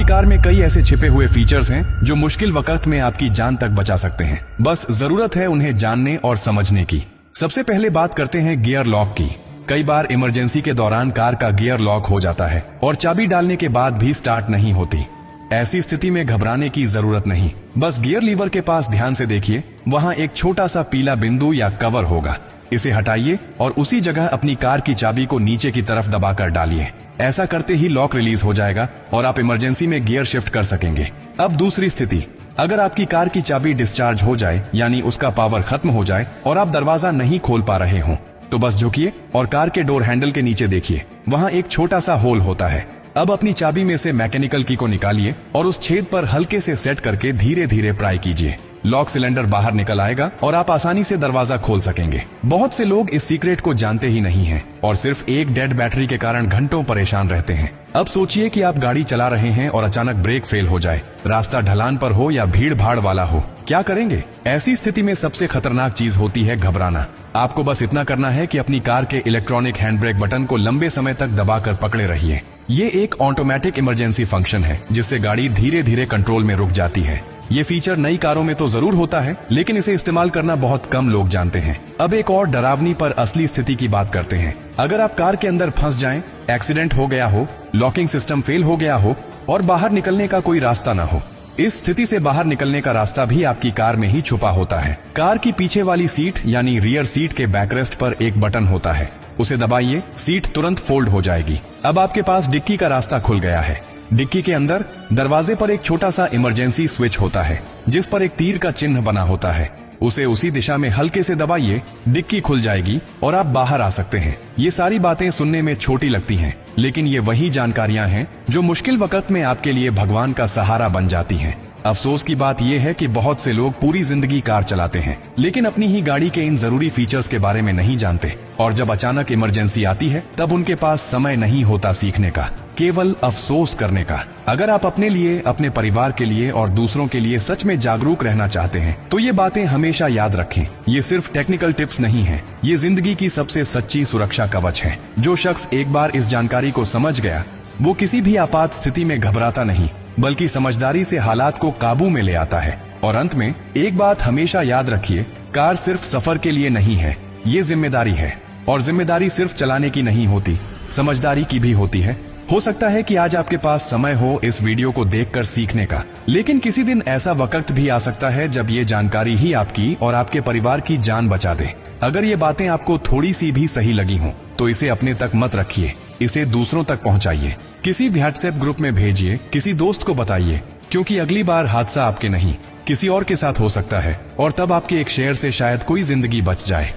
Car में कई ऐसे छिपे हुए फीचर्स हैं जो मुश्किल वक्त में आपकी जान तक बचा सकते हैं। बस जरूरत है उन्हें जानने और समझने की। सबसे पहले बात करते हैं गियर लॉक की। कई बार इमरजेंसी के दौरान कार का गियर लॉक हो जाता है और चाबी डालने के बाद भी स्टार्ट नहीं होती। ऐसी स्थिति में घबराने की जरूरत नहीं। बस गियर लीवर के पास ध्यान से देखिए, वहां एक छोटा सा पीला बिंदु या कवर होगा। इसे हटाइए और उसी जगह अपनी कार की चाबी को नीचे की तरफ दबाकर डालिए। ऐसा करते ही लॉक रिलीज हो जाएगा और आप इमरजेंसी में गियर शिफ्ट कर सकेंगे। अब दूसरी स्थिति, अगर आपकी कार की चाबी डिस्चार्ज हो जाए यानी उसका पावर खत्म हो जाए और आप दरवाजा नहीं खोल पा रहे हो, तो बस झुकिए और कार के डोर हैंडल के नीचे देखिए, वहां एक छोटा सा होल होता है। अब अपनी चाबी में से मैकेनिकल की को निकालिए और उस छेद पर हल्के से सेट करके धीरे धीरे प्राई कीजिए। लॉक सिलेंडर बाहर निकल आएगा और आप आसानी से दरवाजा खोल सकेंगे। बहुत से लोग इस सीक्रेट को जानते ही नहीं हैं और सिर्फ एक डेड बैटरी के कारण घंटों परेशान रहते हैं। अब सोचिए कि आप गाड़ी चला रहे हैं और अचानक ब्रेक फेल हो जाए, रास्ता ढलान पर हो या भीड़ भाड़ वाला हो, क्या करेंगे? ऐसी स्थिति में सबसे खतरनाक चीज होती है घबराना। आपको बस इतना करना है कि अपनी कार के इलेक्ट्रॉनिक हैंड ब्रेक बटन को लंबे समय तक दबाकर पकड़े रहिए। ये एक ऑटोमेटिक इमरजेंसी फंक्शन है जिससे गाड़ी धीरे धीरे कंट्रोल में रुक जाती है। ये फीचर नई कारों में तो जरूर होता है, लेकिन इसे इस्तेमाल करना बहुत कम लोग जानते हैं। अब एक और डरावनी पर असली स्थिति की बात करते हैं। अगर आप कार के अंदर फंस जाएं, एक्सीडेंट हो गया हो, लॉकिंग सिस्टम फेल हो गया हो और बाहर निकलने का कोई रास्ता ना हो, इस स्थिति से बाहर निकलने का रास्ता भी आपकी कार में ही छुपा होता है। कार की पीछे वाली सीट यानी रियर सीट के बैकरेस्ट पर एक बटन होता है, उसे दबाइए, सीट तुरंत फोल्ड हो जाएगी। अब आपके पास डिक्की का रास्ता खुल गया है। डिक्की के अंदर दरवाजे पर एक छोटा सा इमरजेंसी स्विच होता है जिस पर एक तीर का चिन्ह बना होता है। उसे उसी दिशा में हल्के से दबाइए, डिक्की खुल जाएगी और आप बाहर आ सकते हैं। ये सारी बातें सुनने में छोटी लगती हैं, लेकिन ये वही जानकारियां हैं जो मुश्किल वक्त में आपके लिए भगवान का सहारा बन जाती हैं। अफसोस की बात यह है कि बहुत से लोग पूरी जिंदगी कार चलाते हैं लेकिन अपनी ही गाड़ी के इन जरूरी फीचर्स के बारे में नहीं जानते, और जब अचानक इमरजेंसी आती है तब उनके पास समय नहीं होता सीखने का, केवल अफसोस करने का। अगर आप अपने लिए, अपने परिवार के लिए और दूसरों के लिए सच में जागरूक रहना चाहते हैं तो ये बातें हमेशा याद रखें। ये सिर्फ टेक्निकल टिप्स नहीं है, ये जिंदगी की सबसे सच्ची सुरक्षा कवच है। जो शख्स एक बार इस जानकारी को समझ गया वो किसी भी आपात स्थिति में घबराता नहीं, बल्कि समझदारी से हालात को काबू में ले आता है। और अंत में एक बात हमेशा याद रखिए, कार सिर्फ सफर के लिए नहीं है, ये जिम्मेदारी है। और जिम्मेदारी सिर्फ चलाने की नहीं होती, समझदारी की भी होती है। हो सकता है कि आज आपके पास समय हो इस वीडियो को देखकर सीखने का, लेकिन किसी दिन ऐसा वक्त भी आ सकता है जब ये जानकारी ही आपकी और आपके परिवार की जान बचा दे। अगर ये बातें आपको थोड़ी सी भी सही लगी हों तो इसे अपने तक मत रखिए, इसे दूसरों तक पहुंचाइए। किसी व्हाट्सएप ग्रुप में भेजिए, किसी दोस्त को बताइए, क्योंकि अगली बार हादसा आपके नहीं किसी और के साथ हो सकता है और तब आपके एक शेयर से शायद कोई जिंदगी बच जाए।